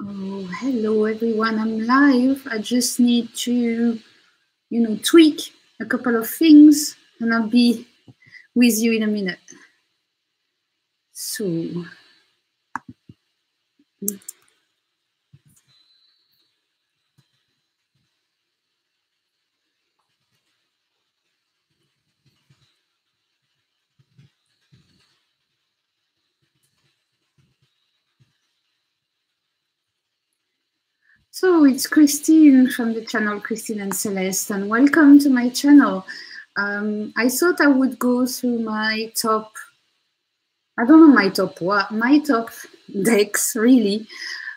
Oh, hello everyone. I'm live. I just need to, tweak a couple of things and I'll be with you in a minute. So, it's Christine from the channel Christine and Celeste, and welcome to my channel. I thought I would go through my top, I don't know my top what, my top decks really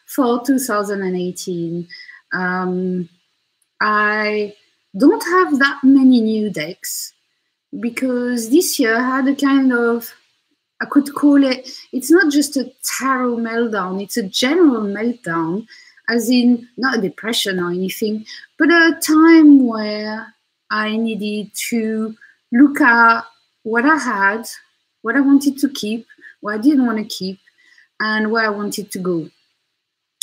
for 2018. I don't have that many new decks because this year I had a kind of, I could call it, it's not just a tarot meltdown, it's a general meltdown, as in not a depression or anything, but a time where I needed to look at what I had, what I wanted to keep, what I didn't want to keep, and where I wanted to go.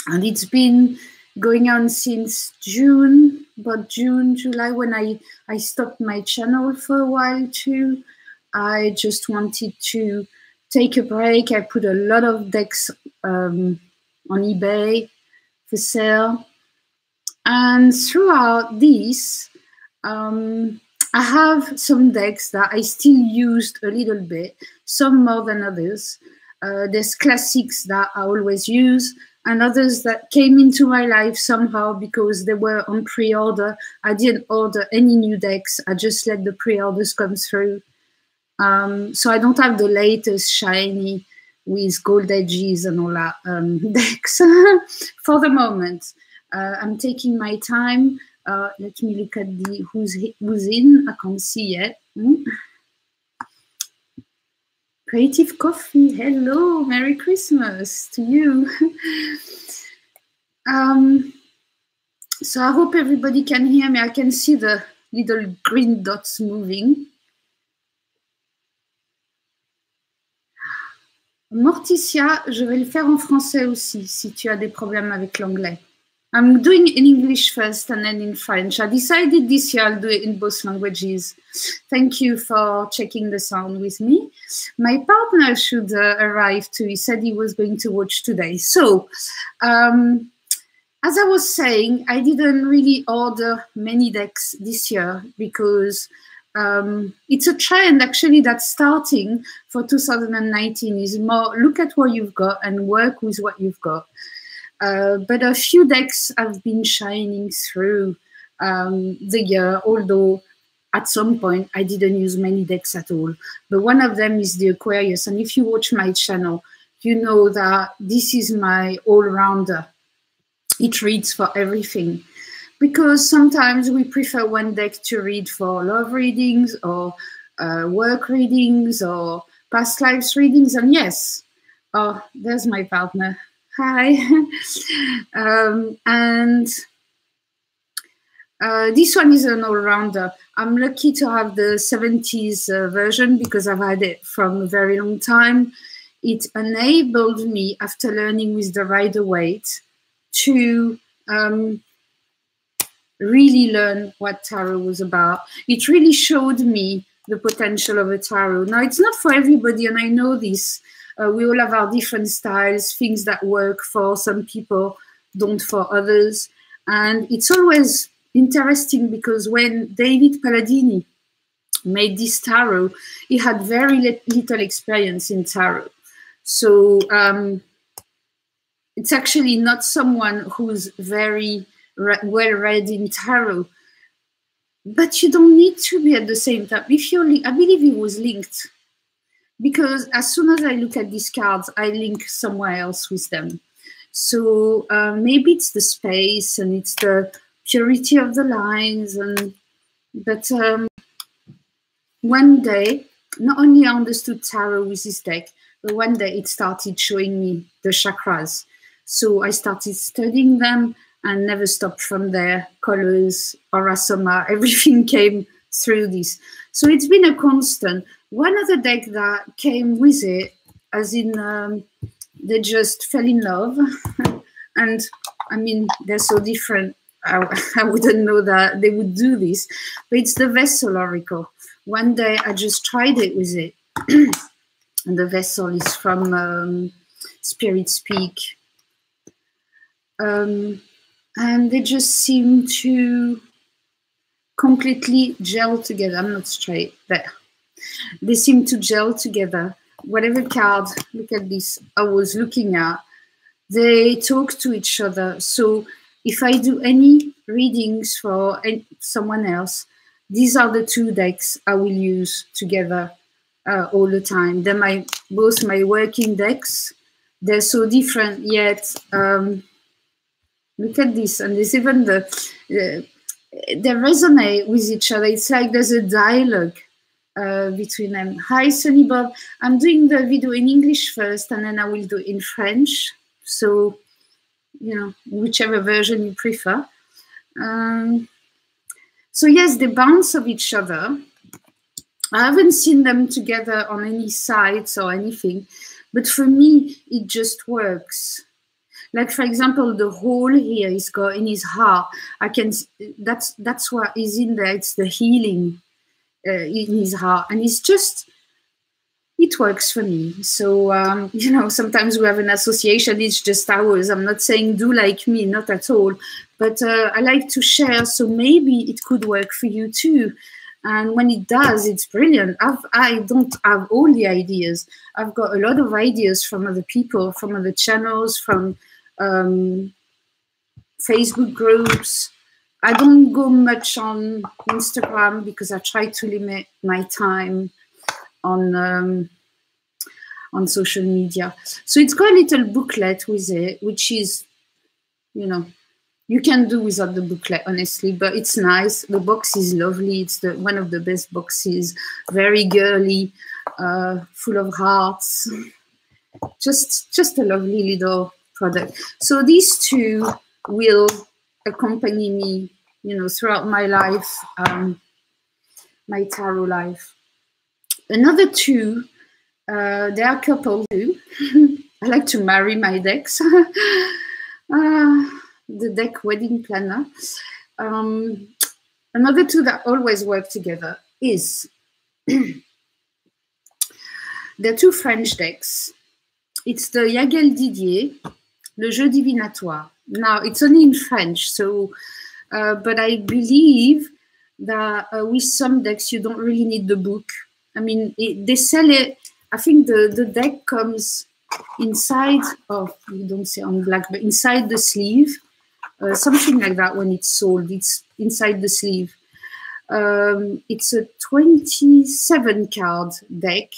And it's been going on since June, about June, July, when I stopped my channel for a while too. I just wanted to take a break. I put a lot of decks on eBay for sale. And throughout this, I have some decks that I still used a little bit, some more than others. There's classics that I always use, and others that came into my life somehow because they were on pre-order. I didn't order any new decks. I just let the pre-orders come through. So I don't have the latest shiny with gold edges and all that decks for the moment. I'm taking my time. Let me look at the who's in. I can't see yet. Creative Coffee, hello, Merry Christmas to you. So I hope everybody can hear me. I can see the little green dots moving. Morticia, je vais le faire en français aussi, si tu as des problèmes avec l'anglais. I'm doing in English first and then in French. I decided this year I'll do it in both languages. Thank you for checking the sound with me. My partner should arrive too. He said he was going to watch today. So, as I was saying, I didn't really order many decks this year because it's a trend actually that's starting for 2019 is more look at what you've got and work with what you've got. But a few decks have been shining through the year, although at some point I didn't use many decks at all. But one of them is the Aquarius. And if you watch my channel, you know that this is my all-rounder. It reads for everything. Because sometimes we prefer one deck to read for love readings or work readings or past lives readings. And yes, oh, there's my partner. Hi. This one is an all-rounder. I'm lucky to have the 70s version because I've had it from a very long time. It enabled me, after learning with the Rider-Waite, to really learn what tarot was about. It really showed me the potential of a tarot. Now, it's not for everybody, and I know this. We all have our different styles, things that work for some people, don't for others. And it's always interesting because when David Palladini made this tarot, he had very little experience in tarot. So it's actually not someone who's very well read in tarot. But you don't need to be at the same time. If you're, I believe he was linked. Because as soon as I look at these cards, I link somewhere else with them. So maybe it's the space and it's the purity of the lines. But one day, not only I understood tarot with this deck, but one day it started showing me the chakras. So I started studying them and never stopped from there. Colors, aura soma, everything came through this. So it's been a constant. One other deck that came with it, as in they just fell in love And I mean, they're so different. I wouldn't know that they would do this, but it's the vessel oracle. One day I just tried it with it. And the vessel is from Spirit Speak. And they just seem to completely gel together. I'm not straight there. They seem to gel together. Whatever card, look at this, I was looking at, they talk to each other. So if I do any readings for someone else, these are the two decks I will use together all the time. They're both my working decks. They're so different, yet look at this. And there's even they resonate with each other. It's like there's a dialogue between them. Hi, Sunny Bob. I'm doing the video in English first, and then I will do it in French. So, you know, whichever version you prefer. So yes, they bounce off each other. I haven't seen them together on any sites or anything, but for me, it just works. Like, for example, the hole here he's got in his heart. That's what is in there. It's the healing in his heart, and it's just, it works for me. So, you know, sometimes we have an association, it's just ours. I'm not saying do like me, not at all. But I like to share, so maybe it could work for you too. And when it does, it's brilliant. I don't have all the ideas. I've got a lot of ideas from other people, from other channels, from Facebook groups. I don't go much on Instagram because I try to limit my time on social media. So it's got a little booklet with it, which is, you know, you can do without the booklet, honestly, but it's nice. The box is lovely. It's one of the best boxes, very girly, full of hearts. Just a lovely little product. So these two will accompany me, you know, throughout my life, my tarot life. Another two, they are couple too. I like to marry my decks. The deck wedding planner. Another two that always work together is they're two French decks. It's the Yagel Didier, Le Jeu Divinatoire. Now it's only in French, so but I believe that with some decks you don't really need the book. I mean, they sell it. I think the deck comes inside of, you don't say on black, but inside the sleeve. Something like that when it's sold. It's inside the sleeve. It's a 27 card deck,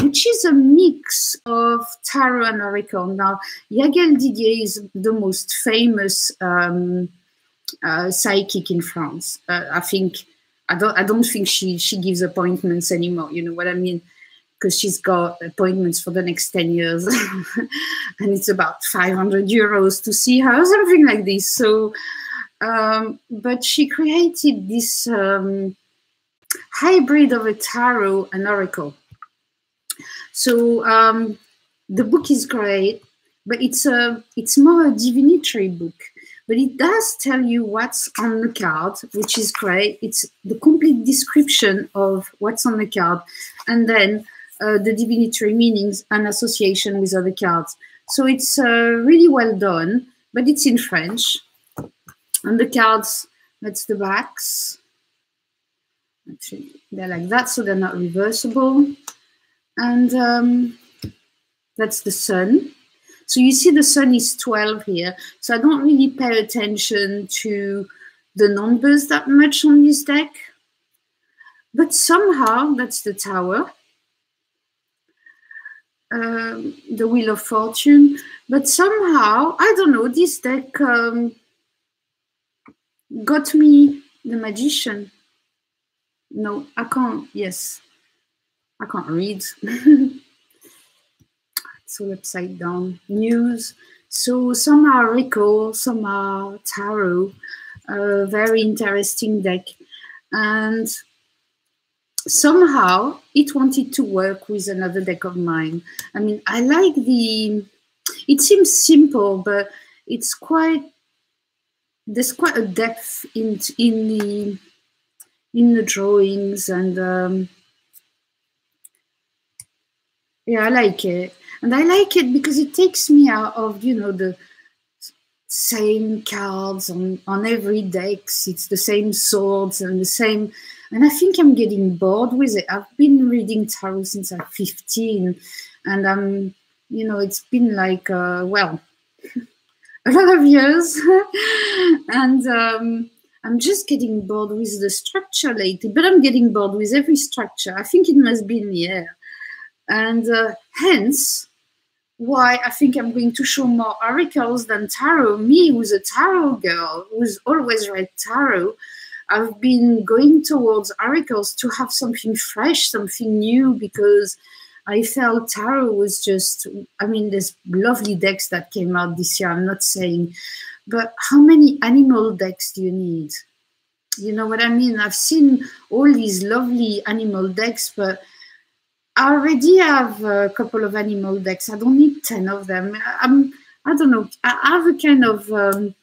which is a mix of tarot and oracle. Now, Yagel Didier is the most famous psychic in France. I think I don't think she gives appointments anymore. You know what I mean? Because she's got appointments for the next 10 years and it's about 500 euros to see her, something like this. So, but she created this hybrid of a tarot and oracle. So the book is great, but it's more a divinatory book, but it does tell you what's on the card, which is great. It's the complete description of what's on the card, and then the divinatory meanings and association with other cards. So it's really well done, but it's in French. And the cards, that's the backs. Actually, they're like that, so they're not reversible. And that's the sun. So you see the sun is 12 here. So I don't really pay attention to the numbers that much on this deck. But somehow, that's the tower. The Wheel of Fortune, but somehow, I don't know, this deck got me the Magician. No, I can't, yes, I can't read. It's all upside down. News. So some are oracle, some are tarot. Very interesting deck. And somehow it wanted to work with another deck of mine. I mean, I like it seems simple, but it's quite, there's quite a depth in the drawings, and yeah, I like it. And I like it because it takes me out of, you know, the same cards on every decks. It's the same swords and the same, and I think I'm getting bored with it. I've been reading tarot since I'm 15, and I'm, you know, it's been like, well, a lot of years. And I'm just getting bored with the structure lately, but I'm getting bored with every structure. I think it must be in the air. And hence why I think I'm going to show more oracles than tarot. Me, who's a tarot girl, who's always read tarot, I've been going towards oracles to have something fresh, something new, because I felt tarot was just, I mean, there's lovely decks that came out this year, I'm not saying, but how many animal decks do you need? You know what I mean? I've seen all these lovely animal decks, but I already have a couple of animal decks. I don't need 10 of them. I don't know. I have a kind of,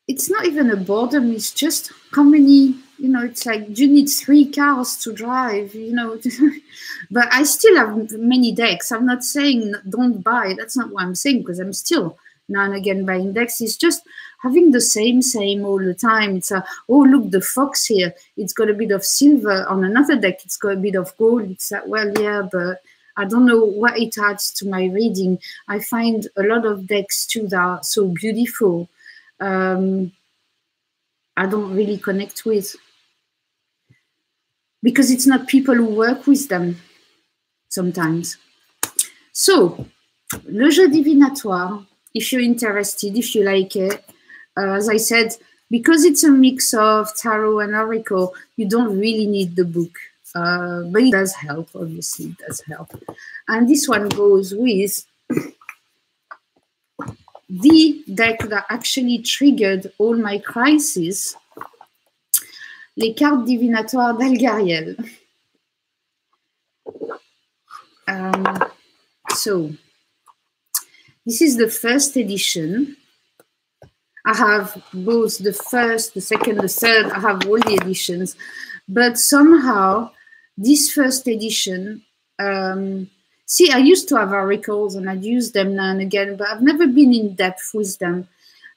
it's not even a boredom. It's just how many, you know, it's like, do you need 3 cars to drive, you know? But I still have many decks. I'm not saying don't buy. That's not what I'm saying, because I'm still now and again buying decks. It's just having the same all the time. It's a, oh, look, the fox here. It's got a bit of silver. On another deck, it's got a bit of gold. It's like, well, yeah, but I don't know what it adds to my reading. I find a lot of decks too that are so beautiful. I don't really connect with, because it's not people who work with them sometimes. So, le jeu divinatoire, if you're interested, if you like it, as I said, because it's a mix of tarot and oracle, you don't really need the book, but it does help, obviously, it does help. And this one goes with the deck that actually triggered all my crises, les cartes divinatoires d'Algariel. So, this is the first edition. I have both the first, the second, the third. I have all the editions. But somehow, this first edition, see, I used to have oracles and I'd use them now and again, but I've never been in depth with them.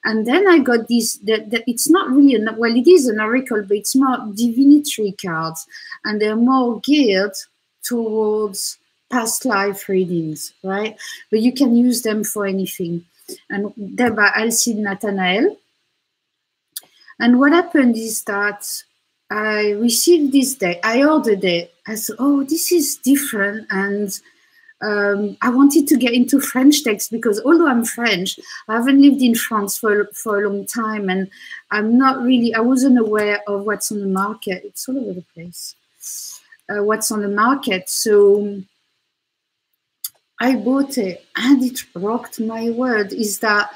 And then I got this, that it's not really, well, it is an oracle, but it's more divinatory cards. And they're more geared towards past life readings, right? But you can use them for anything. And they're by Alcide Nathanael. And what happened is that I received this deck, I ordered it. I thought, oh, this is different. And I wanted to get into French decks, because although I'm French, I haven't lived in France for a long time, and I'm not really, I wasn't aware of what's on the market. It's all over the place. What's on the market. So I bought it, and it rocked my world. Is that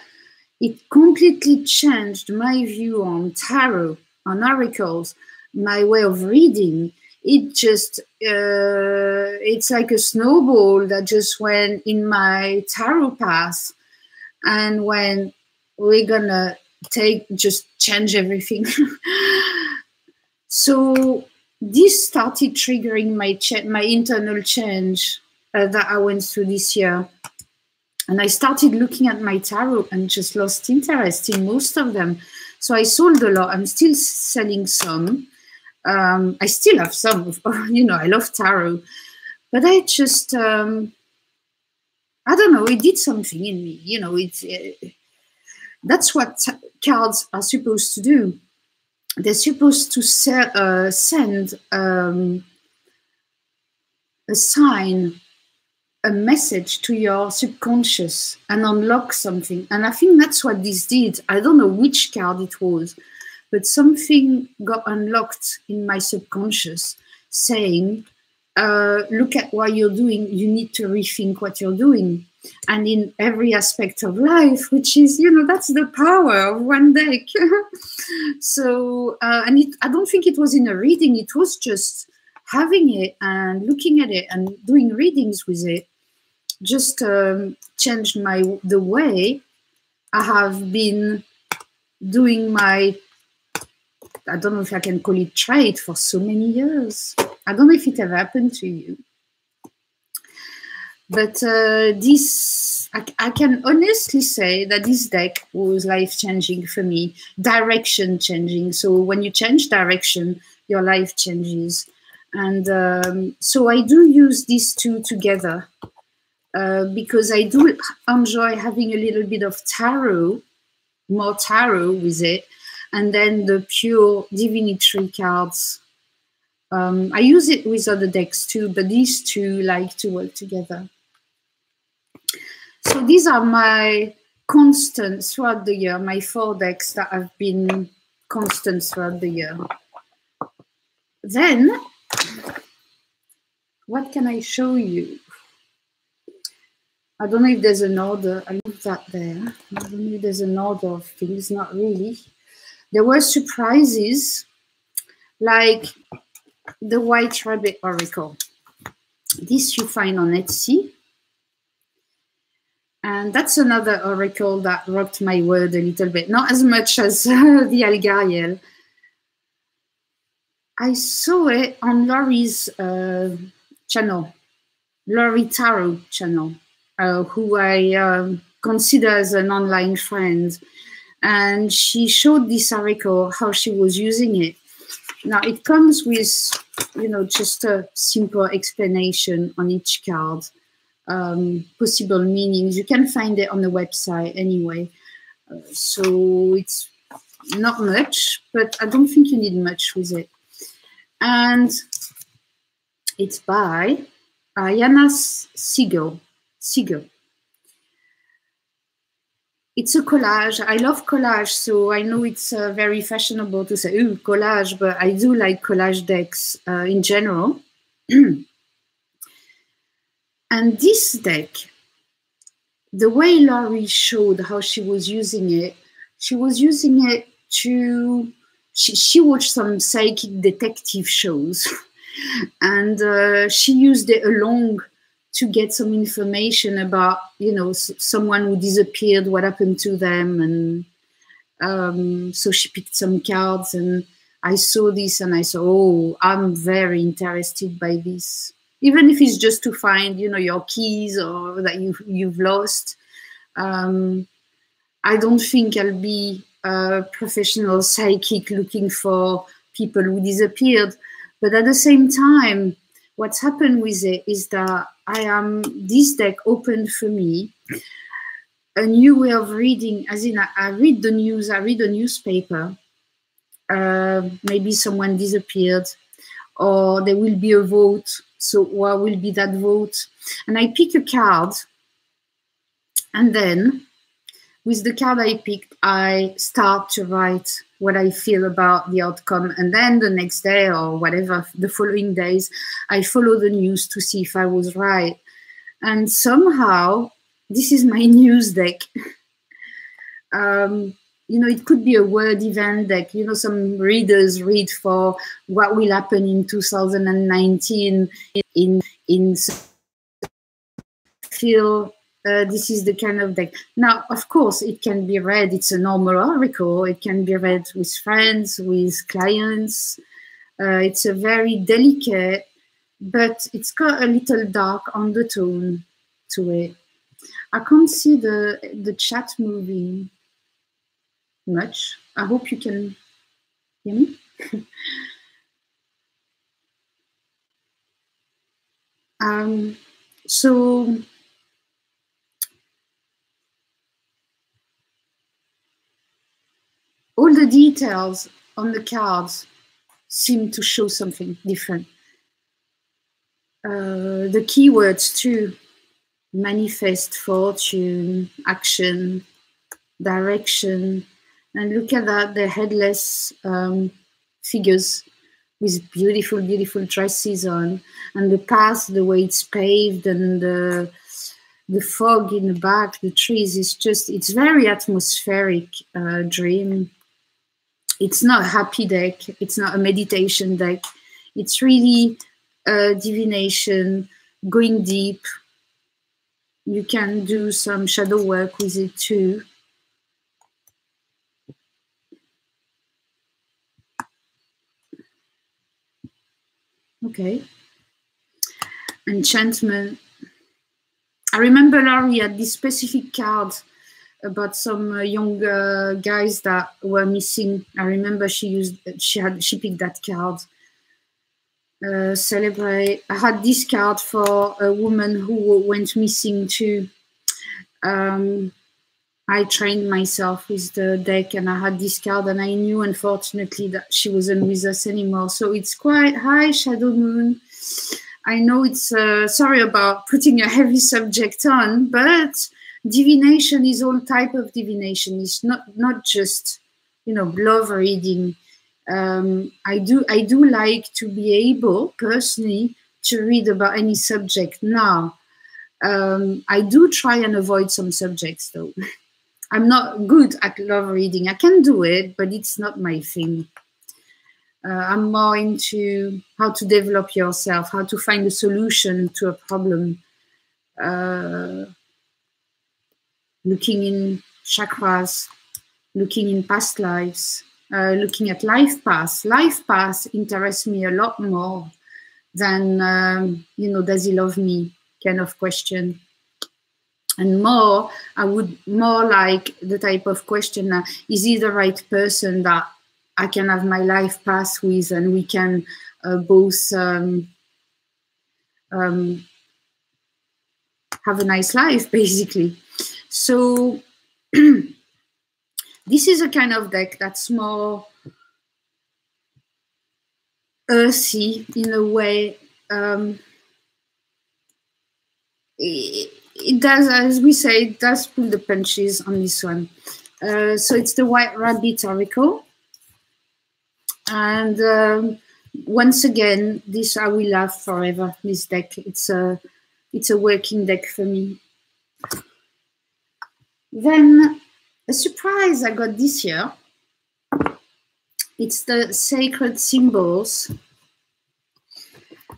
it completely changed my view on tarot, on oracles, my way of reading. It just, it's like a snowball that just went in my tarot path. And when we're gonna just change everything. So this started triggering my internal change that I went through this year. And I started looking at my tarot and just lost interest in most of them. So I sold a lot. I'm still selling some. I still have some, you know, I love tarot. But I just, I don't know, it did something in me. You know, that's what cards are supposed to do. They're supposed to send a sign, a message to your subconscious and unlock something. And I think that's what this did. I don't know which card it was, but something got unlocked in my subconscious saying, look at what you're doing. You need to rethink what you're doing. And in every aspect of life, which is, you know, that's the power of one deck. So, and I don't think it was in a reading. It was just having it and looking at it and doing readings with it. just changed the way I have been doing my, I don't know if I can call it trade, for so many years. I don't know if it ever happened to you. But this, I can honestly say that this deck was life-changing for me, direction-changing. So when you change direction, your life changes. And so I do use these two together because I do enjoy having a little bit of tarot, more tarot with it, and then the pure divinatory cards. I use it with other decks too, but these two like to work together. So these are my constants throughout the year, my 4 decks that have been constant throughout the year. Then, what can I show you? I don't know if there's an order. I leave that there. I don't know if there's an order of things, not really. There were surprises, like the White Rabbit Oracle. This you find on Etsy. And that's another oracle that rocked my world a little bit. Not as much as the Algariel. I saw it on Laurie's channel, Laurie Tarot channel, who I consider as an online friend. And she showed this oracle, how she was using it. Now, it comes with, you know, just a simple explanation on each card. Possible meanings. You can find it on the website anyway. So it's not much, but I don't think you need much with it. And it's by Yana Siegel. It's a collage. I love collage, so I know it's very fashionable to say, ooh, collage, but I do like collage decks in general. And this deck, the way Laurie showed how she was using it to, she watched some psychic detective shows and she used it along to get some information about, you know, someone who disappeared, what happened to them. And so she picked some cards and I saw this and I said, oh, I'm very interested by this. Even if it's just to find, you know, your keys or that you've lost. I don't think I'll be a professional psychic looking for people who disappeared. But at the same time, what's happened with it is that this deck opened for me a new way of reading, as in I read the news, I read a newspaper. Maybe someone disappeared or there will be a vote. So what will be that vote? And I pick a card. And then with the card I picked, I start to write what I feel about the outcome. And then the next day or whatever, the following days, I follow the news to see if I was right. And somehow, this is my news deck. You know, it could be a word event deck. You know, some readers read for what will happen in 2019 in feel this is the kind of deck. Now, of course, it can be read. It's a normal oracle. It can be read with friends, with clients. It's a very delicate, but it's got a little dark undertone to it. I can't see the chat moving much. I hope you can hear me. So all the details on the cards seem to show something different. The keywords too: manifest, fortune, action, direction. And look at that, the headless figures with beautiful, beautiful dresses on, and the path, the way it's paved, and the fog in the back, the trees. It's very atmospheric dream. It's not a happy deck. It's not a meditation deck. It's really divination, going deep. You can do some shadow work with it too. Okay. Enchantment. I remember Laurie had this specific card about some young guys that were missing. I remember she picked that card. Celebrate. I had this card for a woman who went missing too. I trained myself with the deck, and I had this card, and I knew, unfortunately, that she wasn't with us anymore. So it's quite high, Shadow Moon. I know it's sorry about putting a heavy subject on, but divination is all type of divination. It's not just, you know, love reading. I do like to be able personally to read about any subject now. I do try and avoid some subjects though. I'm not good at love reading. I can do it, but it's not my thing. I'm more into how to develop yourself, how to find a solution to a problem. Looking in chakras, looking in past lives, looking at life paths. Life paths interest me a lot more than, you know, does he love me kind of question. And more, I would more like the type of question, is he the right person that I can have my life path with, and we can both have a nice life, basically. So this is a kind of deck that's more earthy in a way. It does, as we say, it does pull the punches on this one. So it's the White Rabbit Oracle. And once again, this I will have forever, this deck. It's a working deck for me. Then a surprise I got this year. It's the Sacred Symbols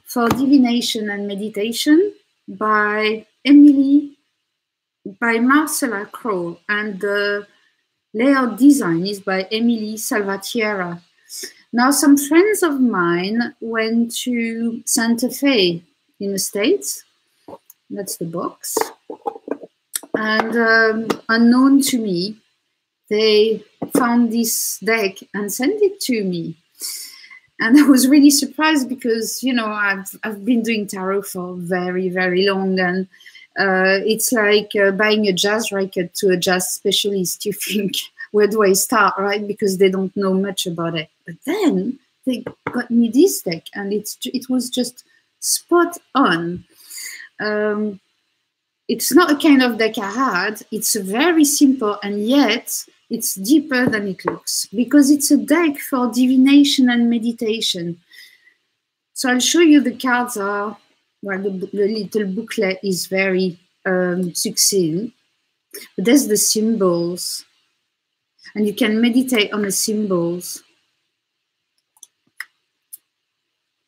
for Divination and Meditation by Marcella Crowe, and the layout design is by Emily Salvatierra. Now, some friends of mine went to Santa Fe in the States. That's the box. And unknown to me, they found this deck and sent it to me. And I was really surprised because, you know, I've been doing tarot for very, very long. And it's like buying a jazz racket to a jazz specialist. You think, where do I start, right? Because they don't know much about it. But then they got me this deck, and it was just spot on. It's not a kind of deck I had. It's very simple, and yet it's deeper than it looks, because it's a deck for divination and meditation. So I'll show you the cards are, well, the little booklet is very succinct. But there's the symbols, and you can meditate on the symbols.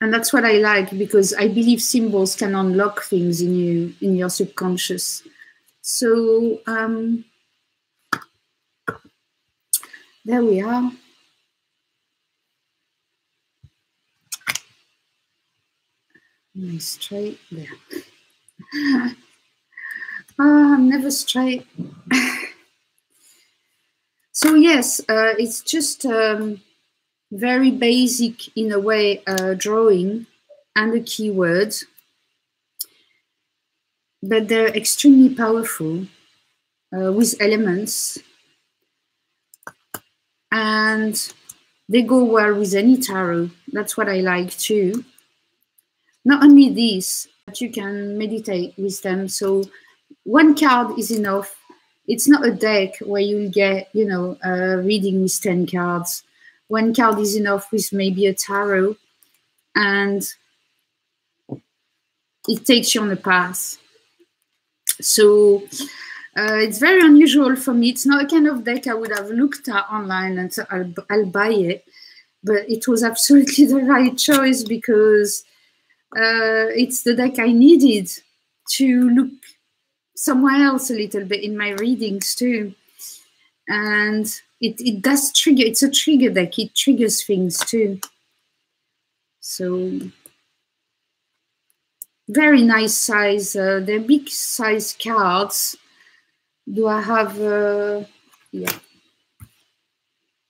And that's what I like, because I believe symbols can unlock things in you, in your subconscious. So there we are. Nice straight there. I'm never straight. So yes, it's just very basic in a way drawing and a keyword, but they're extremely powerful with elements, and they go well with any tarot. That's what I like too. Not only this, but you can meditate with them. So one card is enough. It's not a deck where you'll get, you know, a reading with 10 cards. One card is enough with maybe a tarot, and it takes you on a path. So it's very unusual for me. It's not a kind of deck I would have looked at online and said, I'll buy it. But it was absolutely the right choice, because it's the deck I needed to look somewhere else a little bit in my readings too. And it does trigger, it's a trigger deck, it triggers things too. So very nice size, they're big size cards. Do I have, yeah,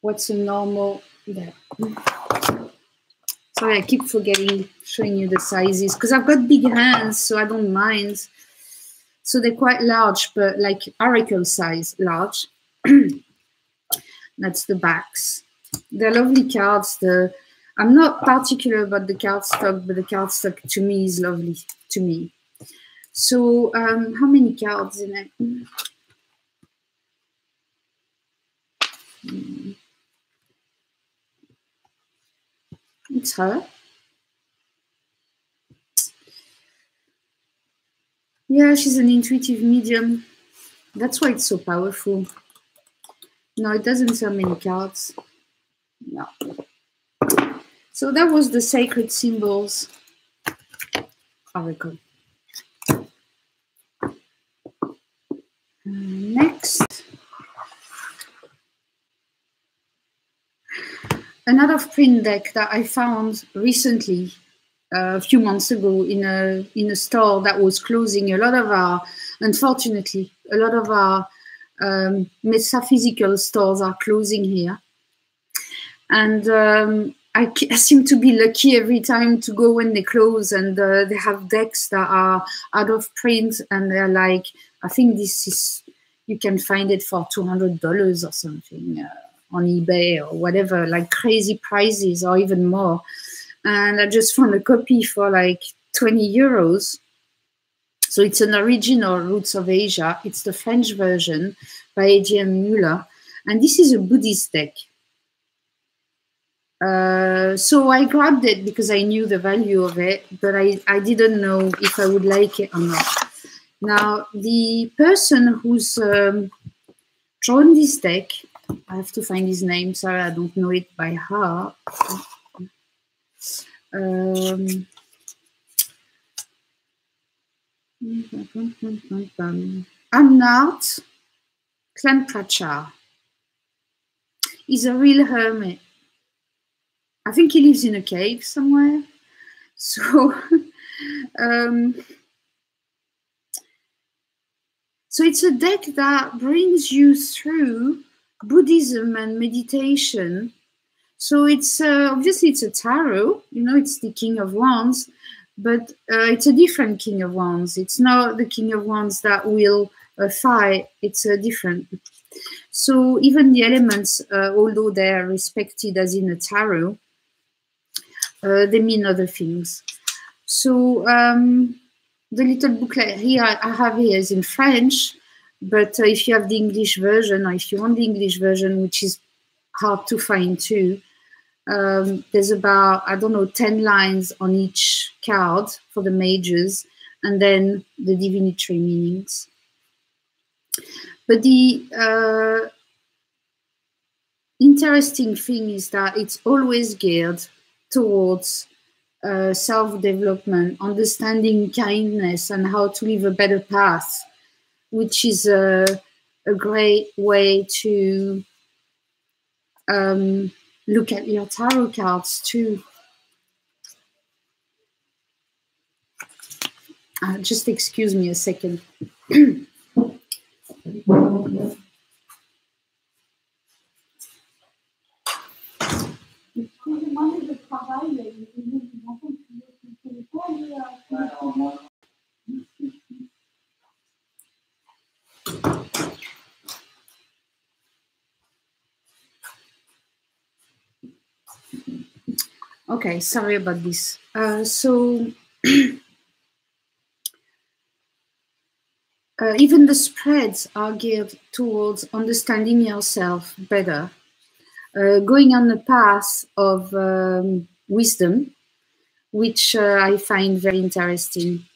what's a normal, there. Sorry, I keep forgetting showing you the sizes because I've got big hands, so I don't mind. So they're quite large, but like oracle size large. That's the backs. They're lovely cards. I'm not particular about the cardstock, but the cardstock to me is lovely to me. So how many cards in it? It's her. Yeah, she's an intuitive medium. That's why it's so powerful. No, it doesn't sell many cards. No. So that was the Sacred Symbols oracle. Next, another print deck that I found recently, a few months ago, in a store that was closing. A lot of our, unfortunately, a lot of our metaphysical stores are closing here, and I seem to be lucky every time to go when they close, and they have decks that are out of print, and they're like, I think this is, you can find it for $200 or something on eBay or whatever, like crazy prices or even more. And I just found a copy for like 20 euros. So it's an original Roots of Asia. It's the French version by A.J.M. Muller. And this is a Buddhist deck. So I grabbed it because I knew the value of it, but I didn't know if I would like it or not. Now, the person who's drawn this deck, I have to find his name, sorry, I don't know it by heart. Amnat Klamprachar. He's a real hermit. I think he lives in a cave somewhere. So, so it's a deck that brings you through Buddhism and meditation. So it's obviously it's a tarot, you know, it's the King of Wands, but it's a different King of Wands. It's not the King of Wands that will fight, it's a different. So even the elements, although they're respected as in a tarot, they mean other things. So the little booklet here I have here is in French, but if you have the English version, or if you want the English version, which is hard to find too, there's about, I don't know, 10 lines on each card for the majors, and then the divinatory meanings. But the interesting thing is that it's always geared towards self-development, understanding kindness, and how to live a better path, which is a great way to look at your tarot cards too. Just excuse me a second. Okay, sorry about this. So even the spreads are geared towards understanding yourself better, going on the path of wisdom, which I find very interesting.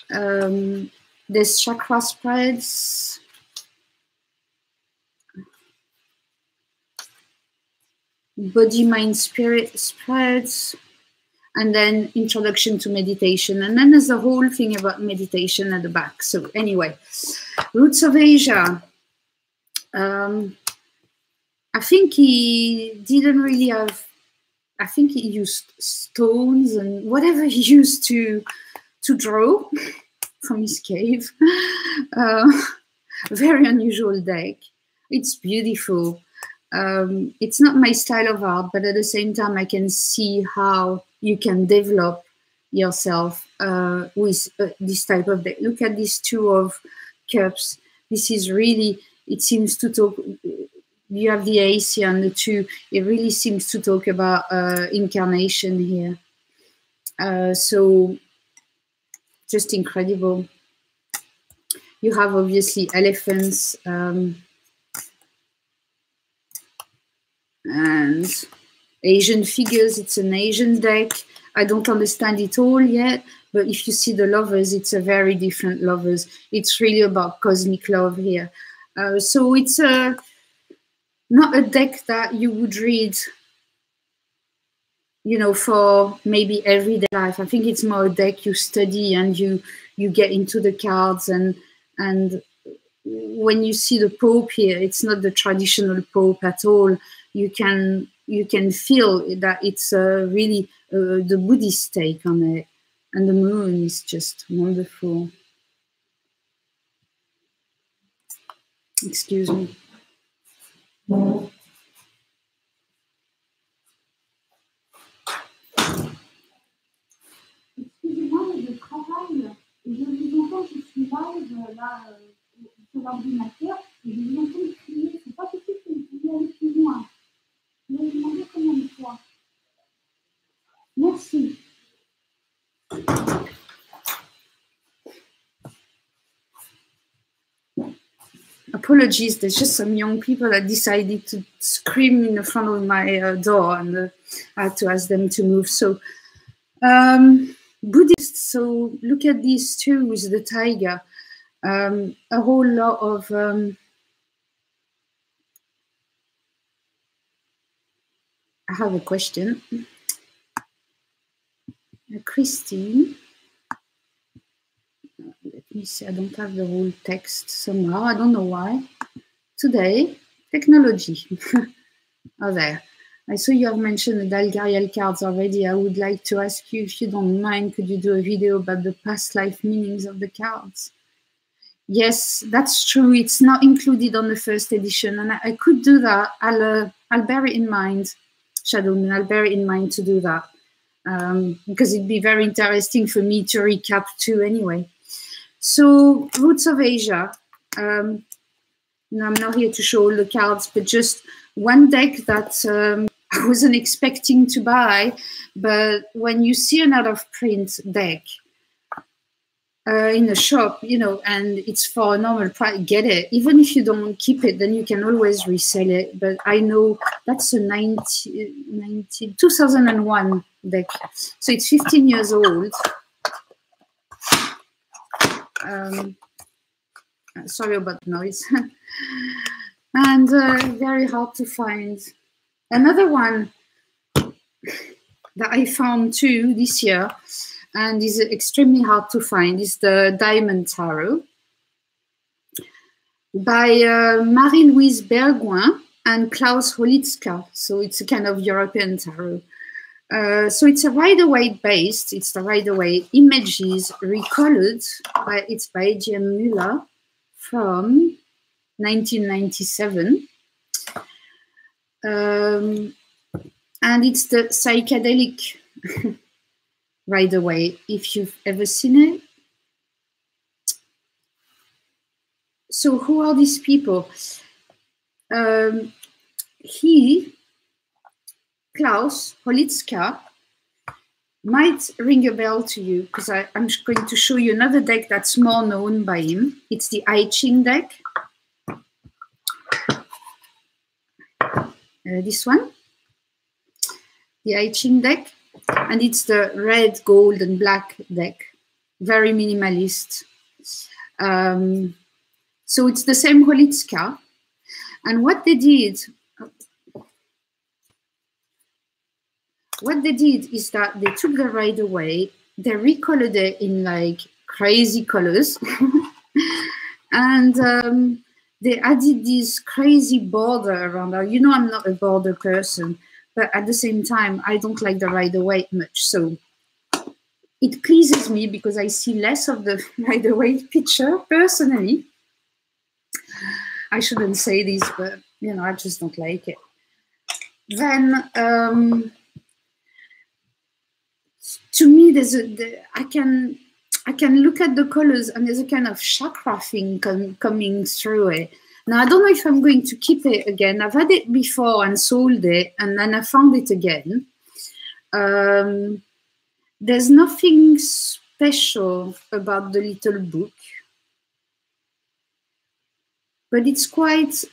There's chakra spreads, body, mind, spirit spreads, and then introduction to meditation. And then there's the whole thing about meditation at the back. So anyway, Roots of Asia. I think he didn't really have, I think he used stones and whatever he used to draw from his cave. Very unusual deck. It's beautiful. It's not my style of art, but at the same time, I can see how you can develop yourself with this type of deck. Look at these Two of Cups. This is really, it seems to talk, you have the Ace here and the Two. It really seems to talk about incarnation here. So just incredible. You have obviously elephants and Asian figures. It's an Asian deck. I don't understand it all yet, but if you see the Lovers, it's a very different Lovers. It's really about cosmic love here. So it's not a deck that you would read, you know, for maybe everyday life. I think it's more a deck you study and you get into the cards, and when you see the Pope here, it's not the traditional Pope at all. You can feel that it's really the Buddhist take on it, and the Moon is just wonderful. Excuse me. Excusez-moi, mais je travaille et je vous entends, je suis live là sur l'ordinateur et je vous entends crier. C'est pas possible que vous puissiez aller plus loin. Je vais vous demander combien de fois. Merci. Apologies, there's just some young people that decided to scream in the front of my door, and I had to ask them to move. So, Buddhist, so look at these two with the tiger. A whole lot of I have a question. Christine. Let me see, I don't have the whole text somehow. I don't know why. Today, technology. Oh, there. I saw you have mentioned the Dalgarial cards already. I would like to ask you, if you don't mind, could you do a video about the past life meanings of the cards? Yes, that's true. It's not included on the first edition, and I could do that. I'll bear it in mind, Shadow Moon. I'll bear it in mind to do that, because it'd be very interesting for me to recap too anyway. So, Roots of Asia. I'm not here to show all the cards, but just one deck that I wasn't expecting to buy. But when you see an out of print deck in a shop, you know, and it's for a normal price, get it. Even if you don't keep it, then you can always resell it. But I know that's a 2001 deck. So it's 15 years old. Sorry about the noise. And very hard to find. Another one that I found too this year, and is extremely hard to find, is the Diamond Tarot by Marie-Louise Bergouin and Klaus Holitzka. So it's a kind of European tarot. So it's a Rider-Waite based. It's the Rider-Waite images recolored. It's by J.M. Müller from 1997. And it's the psychedelic Rider-Waite, if you've ever seen it. So who are these people? Klaus Holitzka, might ring a bell to you, because I'm going to show you another deck that's more known by him. It's the I Ching deck. This one, the I Ching deck, and it's the red, gold, and black deck. Very minimalist. So it's the same Holitzka. And what they did, what they did is that they took the rider away, they recolored it in like crazy colors, and they added this crazy border around her. You know, I'm not a border person, but at the same time, I don't like the rider weight much. So it pleases me because I see less of the rider weight picture personally. I shouldn't say this, but you know, I just don't like it. Then to me, I can look at the colors and there's a kind of chakra thing coming through it. Now, I don't know if I'm going to keep it again. I've had it before and sold it, and then I found it again. There's nothing special about the little book, but it's quite,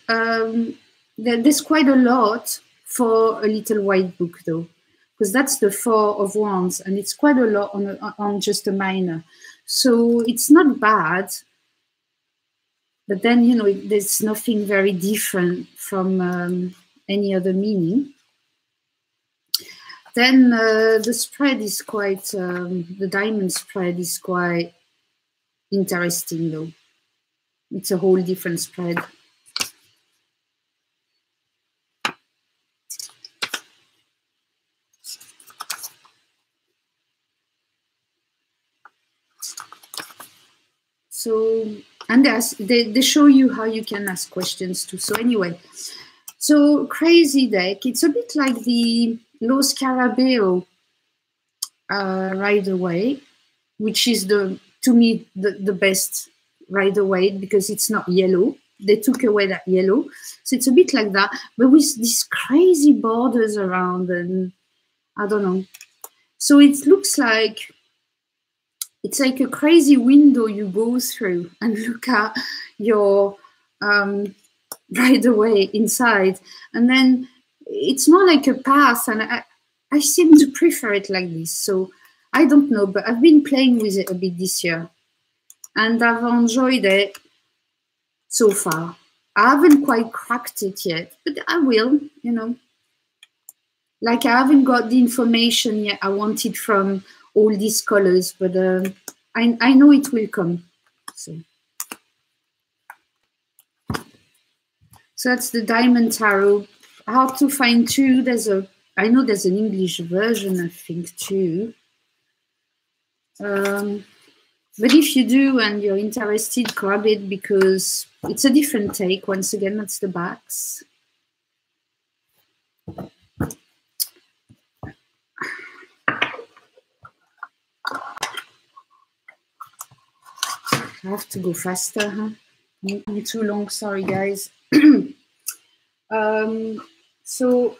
there's quite a lot for a little white book though, because that's the 4 of Wands, and it's quite a lot on just a minor. So it's not bad, but then, you know, there's nothing very different from any other meaning. Then the spread is quite, the diamond spread is quite interesting though. It's a whole different spread. So, and they show you how you can ask questions too. So anyway, so crazy deck. It's a bit like the Los Scarabeo Rider Waite, which is to me the best Rider Waite because it's not yellow. They took away that yellow, so it's a bit like that, but with these crazy borders around, and I don't know. So it looks like it's like a crazy window you go through and look at your Rider Waite inside, and then it's more like a path, and I seem to prefer it like this. So I don't know, but I've been playing with it a bit this year, and I've enjoyed it so far. I haven't quite cracked it yet, but I will, you know. Like I haven't got the information yet I wanted from all these colors, but I know it will come. So that's the Diamond Tarot. How to find two? I know there's an English version, I think, too. But if you do and you're interested, grab it because it's a different take. Once again, that's the backs. I have to go faster, huh? Not too long, sorry guys. So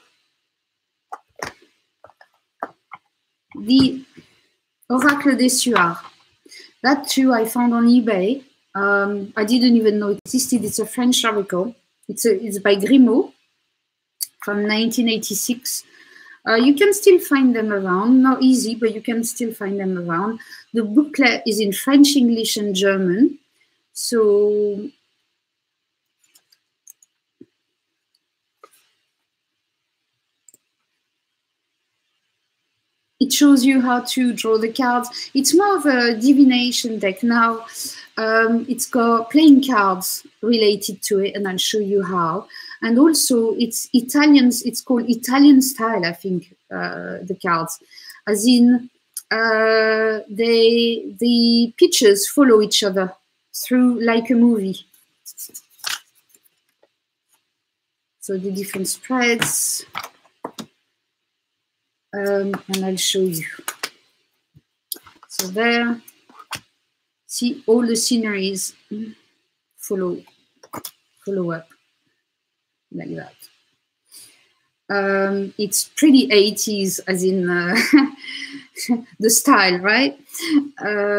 the Oracle des Suards, that too I found on eBay. I didn't even know it existed. It's a French oracle. It's by Grimaud from 1986. You can still find them around. Not easy, but you can still find them around. The booklet is in French, English, and German. So it shows you how to draw the cards. It's more of a divination deck. Now, it's got playing cards related to it, and I'll show you how. And also, it's called Italian style, I think, the cards. As in, the pictures follow each other through like a movie. So the different spreads. And I'll show you. So there, see all the sceneries follow up like that. It's pretty 80s, as in the style, right?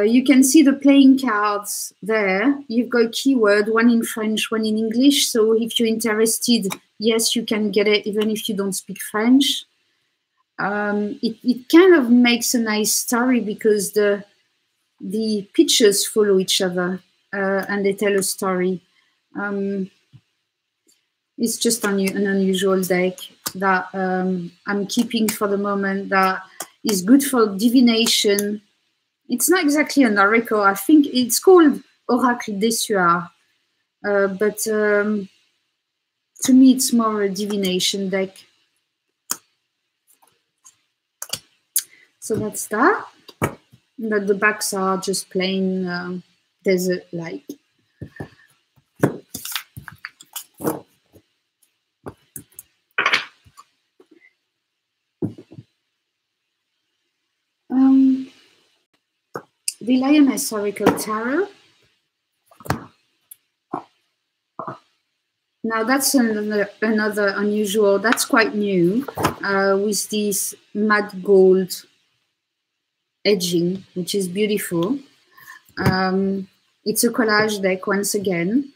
You can see the playing cards there. You've got a keyword, one in French, one in English. So if you're interested, yes, you can get it even if you don't speak French. It kind of makes a nice story because the pictures follow each other and they tell a story. It's just an unusual deck that I'm keeping for the moment, that is good for divination. It's not exactly an oracle. I think it's called Oracle des Suards. But to me, it's more a divination deck. So that's that. But the backs are just plain desert-like. The Lioness Oracle Tarot. Now that's another unusual, that's quite new, with this matte gold edging, which is beautiful. It's a collage deck once again.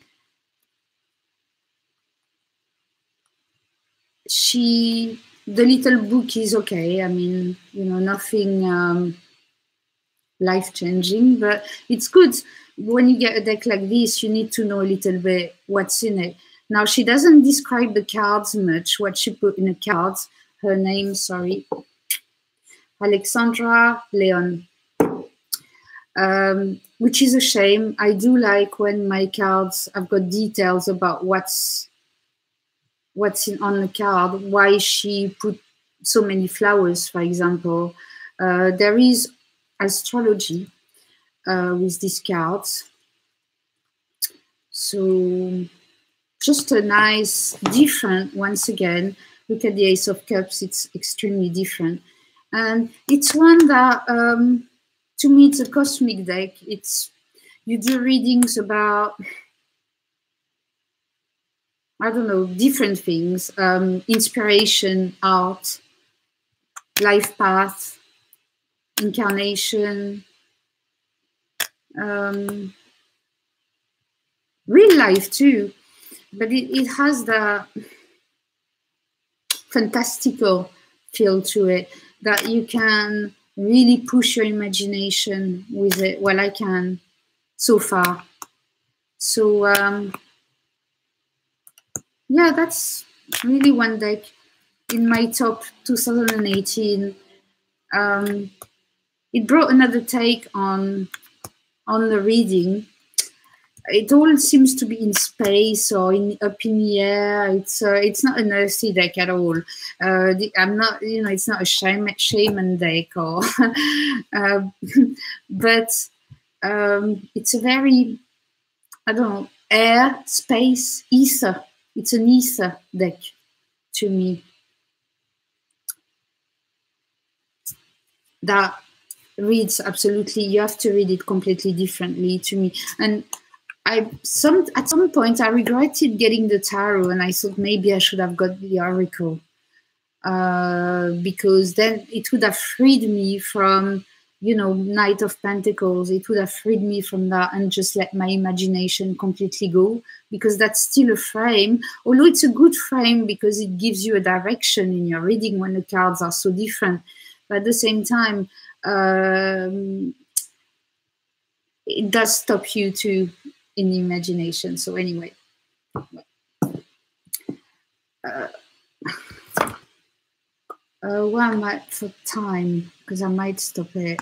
The little book is okay. I mean, you know, nothing life-changing, but it's good. When you get a deck like this, you need to know a little bit what's in it. Now, she doesn't describe the cards much, what she put in the cards. Her name, sorry, Alexandra Leon, which is a shame. I do like when my cards, I've got details about what's on the card, why she put so many flowers, for example. There is astrology with these cards. So just a nice, different, once again, look at the Ace of Cups, it's extremely different. And it's one that, to me, it's a cosmic deck. You do readings about, I don't know, different things, inspiration, art, life path, incarnation, real life too, but it has the fantastical feel to it that you can really push your imagination with it. Well, I can so far. So yeah, that's really one deck in my top 2018. It brought another take on the reading. It all seems to be in space or up in the air. It's not an earthy deck at all. I'm not, you know, it's not a shaman deck or, but it's a very, I don't know, air, space, ether. It's an ether deck to me. That reads absolutely, you have to read it completely differently to me. And at some point I regretted getting the tarot, and I thought maybe I should have got the oracle, because then it would have freed me from, you know, Knight of Pentacles. It would have freed me from that and just let my imagination completely go, because that's still a frame, although it's a good frame because it gives you a direction in your reading when the cards are so different. But at the same time, it does stop you too in the imagination. So anyway, where am I for time? Because I might stop it.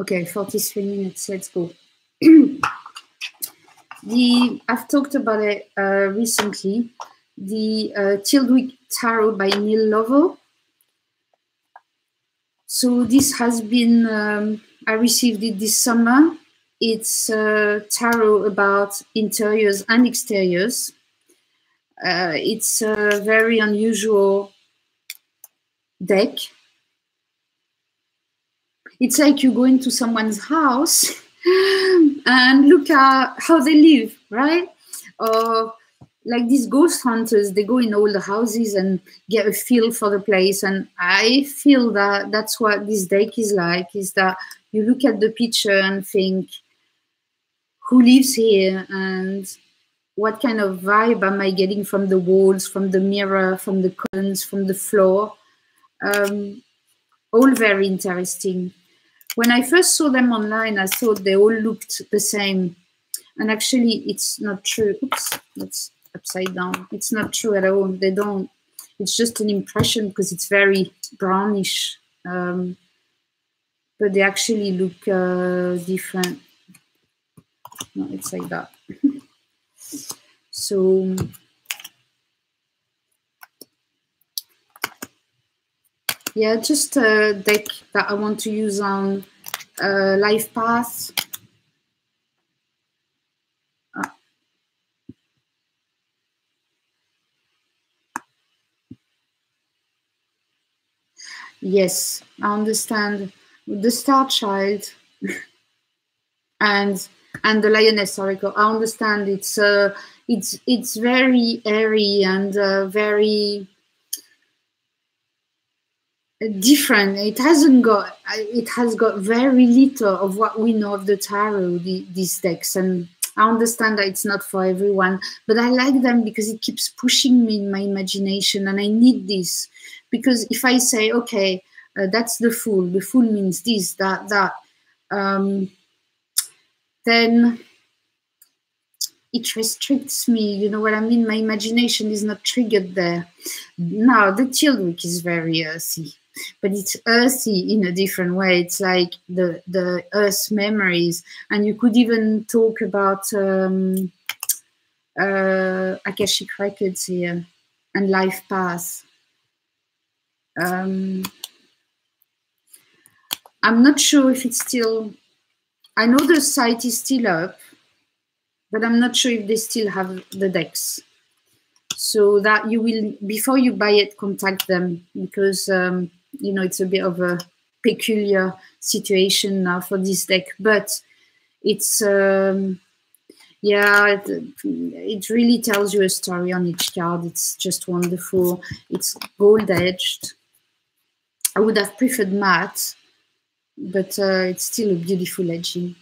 Okay, 43 minutes. Let's go. I've talked about it recently. The Tilwick Tarot by Neil Lovell. So this has been, I received it this summer. It's tarot about interiors and exteriors. It's a very unusual deck. It's like you go into someone's house and look at how they live, right? Or like these ghost hunters, they go in all the houses and get a feel for the place. And I feel that that's what this deck is like, is that you look at the picture and think, who lives here and what kind of vibe am I getting from the walls, from the mirror, from the curtains, from the floor? All very interesting. When I first saw them online, I thought they all looked the same. And actually, it's not true. Oops, let's upside down. It's not true at all. They don't. It's just an impression because it's very brownish. But they actually look different. No, it's like that. So yeah, just a deck that I want to use on Life Path. Yes, I understand. The Star Child and the Lioness, sorry, I understand it's very airy and very different. It has got very little of what we know of the tarot, these decks, and I understand that it's not for everyone, but I like them because it keeps pushing me in my imagination, and I need this. Because if I say, okay, that's the Fool means this, that, then it restricts me, you know what I mean? My imagination is not triggered there. Now, the Childwick is very earthy, but it's earthy in a different way. It's like the earth memories, and you could even talk about Akashic Records here and Life Path. I'm not sure if it's still, I know the site is still up, but I'm not sure if they still have the decks. So that you will, before you buy it, contact them, because you know, it's a bit of a peculiar situation now for this deck, but it's yeah, it really tells you a story on each card. It's just wonderful. It's gold edged. I would have preferred matte, but it's still a beautiful edging.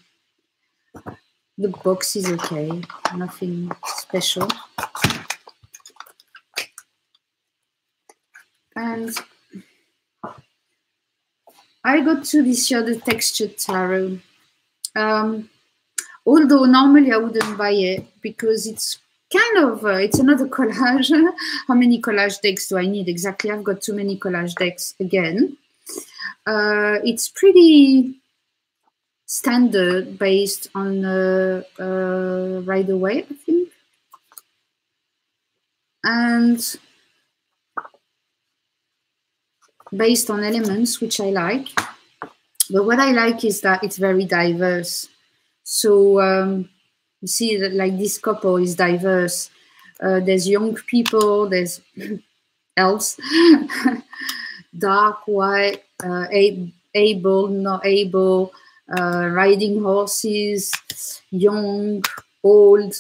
The box is okay, nothing special. And I got to this year the textured tarot. Although normally I wouldn't buy it because it's kind of, it's another collage. How many collage decks do I need exactly? I've got too many collage decks again. It's pretty standard based on Rider Waite, I think. And based on elements, which I like. But what I like is that it's very diverse. So you see that, like, this couple is diverse. There's young people, there's elves, dark, white, able, not able, riding horses, young, old.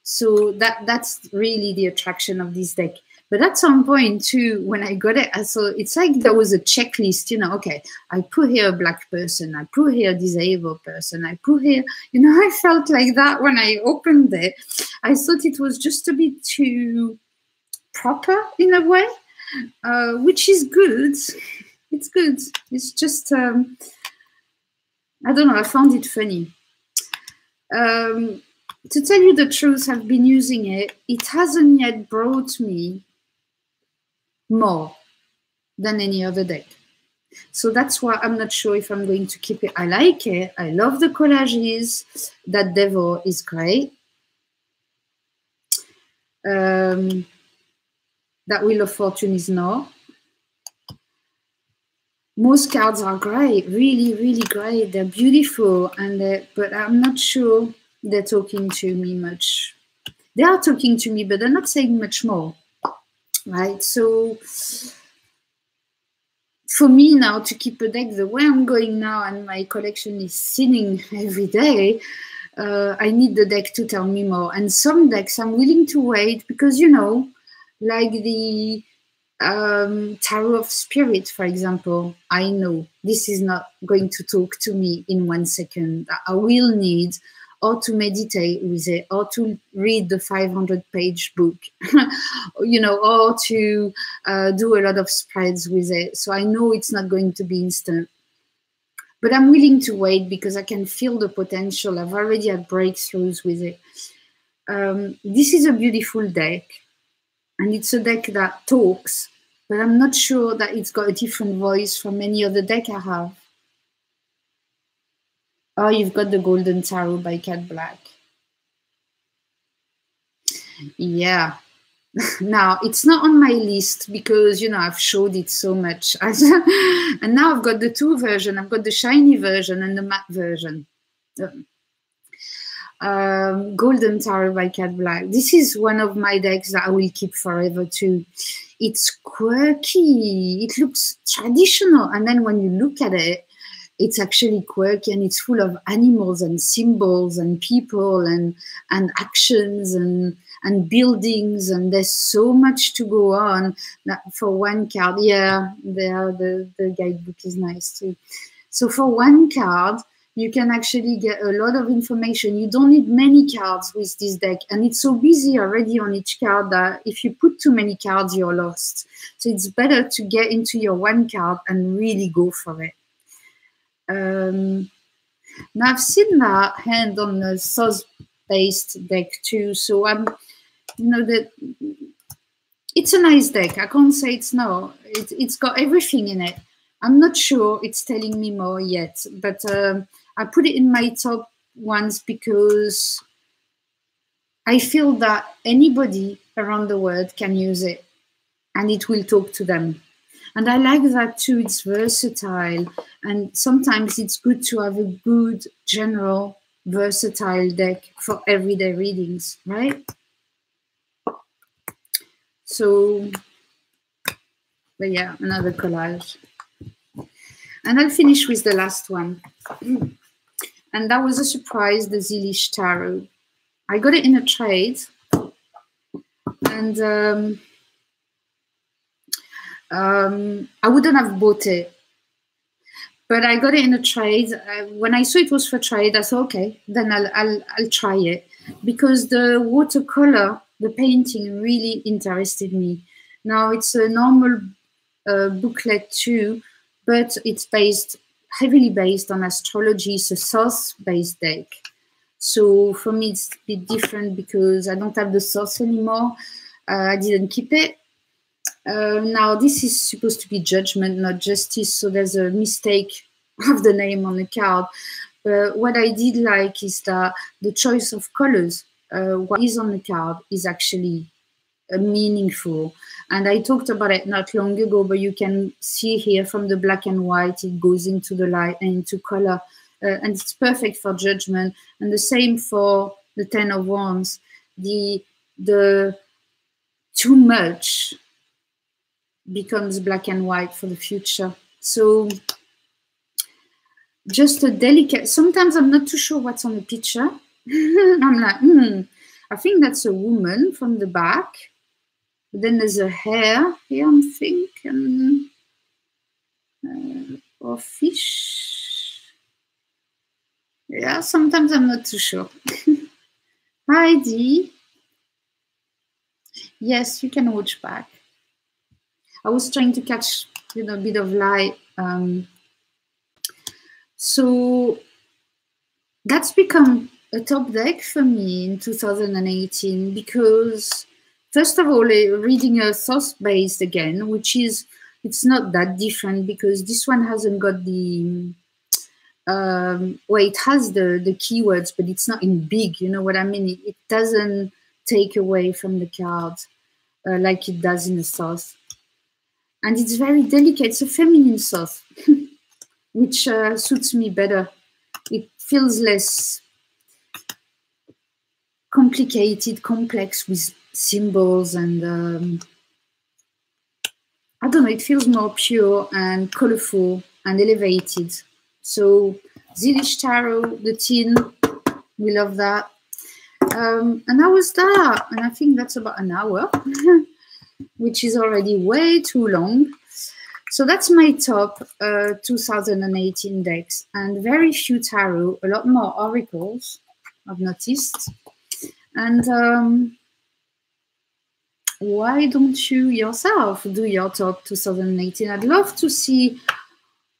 So that's really the attraction of this deck. But at some point too, when I got it, I saw it's like there was a checklist, you know, okay, I put here a black person, I put here a disabled person, I put here, you know, I felt like that when I opened it. I thought it was just a bit too proper in a way, which is good. It's good. It's just, I don't know, I found it funny. To tell you the truth, I've been using it. It hasn't yet brought me more than any other deck. So that's why I'm not sure if I'm going to keep it. I like it. I love the collages. That Devil is great. That Wheel of Fortune is not. Most cards are great, really, really great. They're beautiful, and but I'm not sure they're talking to me much. They are talking to me, but they're not saying much more, right? So for me now to keep a deck the way I'm going now, and my collection is thinning every day, I need the deck to tell me more. And some decks I'm willing to wait because, you know, like the Tarot of Spirit, for example, I know this is not going to talk to me in 1 second. I will need or to meditate with it, or to read the 500-page book, you know, or to do a lot of spreads with it. So I know it's not going to be instant. But I'm willing to wait because I can feel the potential. I've already had breakthroughs with it. This is a beautiful deck, and it's a deck that talks, but I'm not sure that it's got a different voice from any other deck I have. Oh, you've got the Golden Tarot by Cat Black. Yeah. Now, it's not on my list because, you know, I've showed it so much. And now I've got the two versions. I've got the shiny version and the matte version. Golden Tarot by Cat Black. This is one of my decks that I will keep forever too. It's quirky. It looks traditional. And then when you look at it, it's actually quirky, and it's full of animals and symbols and people and actions and buildings, and there's so much to go on that for one card. Yeah, the guidebook is nice too. So for one card, you can actually get a lot of information. You don't need many cards with this deck, and it's so busy already on each card that if you put too many cards, you're lost. So it's better to get into your one card and really go for it. Now I've seen that hand on the sauce-based deck too, so I'm, you know, that it's a nice deck. I can't say it's no. It's got everything in it. I'm not sure it's telling me more yet, but I put it in my top ones because I feel that anybody around the world can use it, and it will talk to them. And I like that too. It's versatile, and sometimes it's good to have a good, general, versatile deck for everyday readings, right? So, but yeah, another collage. And I'll finish with the last one. And that was a surprise, the Zilish Tarot. I got it in a trade, and I wouldn't have bought it, but I got it in a trade. When I saw it was for trade, I thought, okay, then I'll try it, because the watercolor, the painting really interested me. Now it's a normal booklet too, but it's heavily based on astrology. It's a source-based deck. So for me, it's a bit different because I don't have the source anymore. I didn't keep it. Now, this is supposed to be judgment, not justice, so there's a mistake of the name on the card. But what I did like is that the choice of colors, what is on the card, is actually meaningful. And I talked about it not long ago, but you can see here from the black and white, it goes into the light and into color. And it's perfect for judgment. And the same for the Ten of Wands. The too much becomes black and white for the future. So just a delicate, sometimes I'm not too sure what's on the picture. I'm like, I think that's a woman from the back. But then there's a hair here, I'm thinking, or fish. Yeah, sometimes I'm not too sure. Heidi. Yes, you can watch back. I was trying to catch, you know, a bit of light. So that's become a top deck for me in 2018 because, first of all, reading a source-based again, which is, it's not that different because this one hasn't got the, well, it has the keywords, but it's not in big, you know what I mean? It doesn't take away from the cards like it does in the source. And it's very delicate. It's a feminine source, which suits me better. It feels less complicated, complex with symbols, and I don't know, it feels more pure and colorful and elevated. So Zilish Tarot, the tin, we love that. And that was that. And I think that's about an hour, which is already way too long. So that's my top 2018 decks, and very few tarot, a lot more oracles, I've noticed. And why don't you yourself do your top 2018? I'd love to see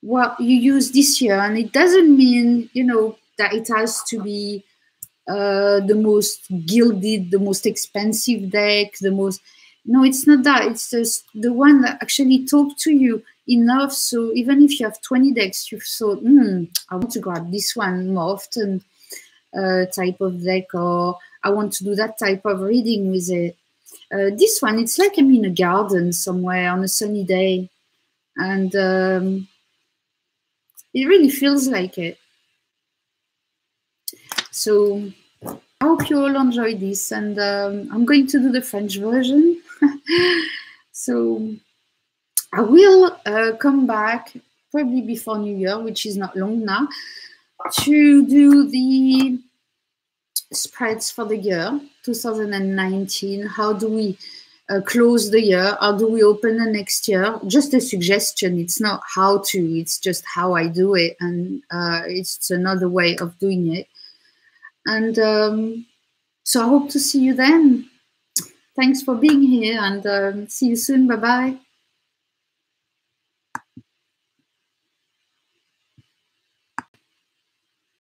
what you use this year. And it doesn't mean, you know, that it has to be the most gilded, the most expensive deck, the most. No, it's not that. It's just the one that actually talk to you enough. So even if you have 20 decks, you've thought, I want to grab this one more often, type of deck, or I want to do that type of reading with it. This one, it's like I'm in a garden somewhere on a sunny day, and it really feels like it. So I hope you all enjoy this, and I'm going to do the French version. So I will come back probably before New Year, which is not long now, to do the spreads for the year 2019. How do we close the year? How do we open the next year? Just a suggestion. It's not how to, it's just how I do it. And it's another way of doing it. And so I hope to see you then. Thanks for being here, and see you soon. Bye-bye.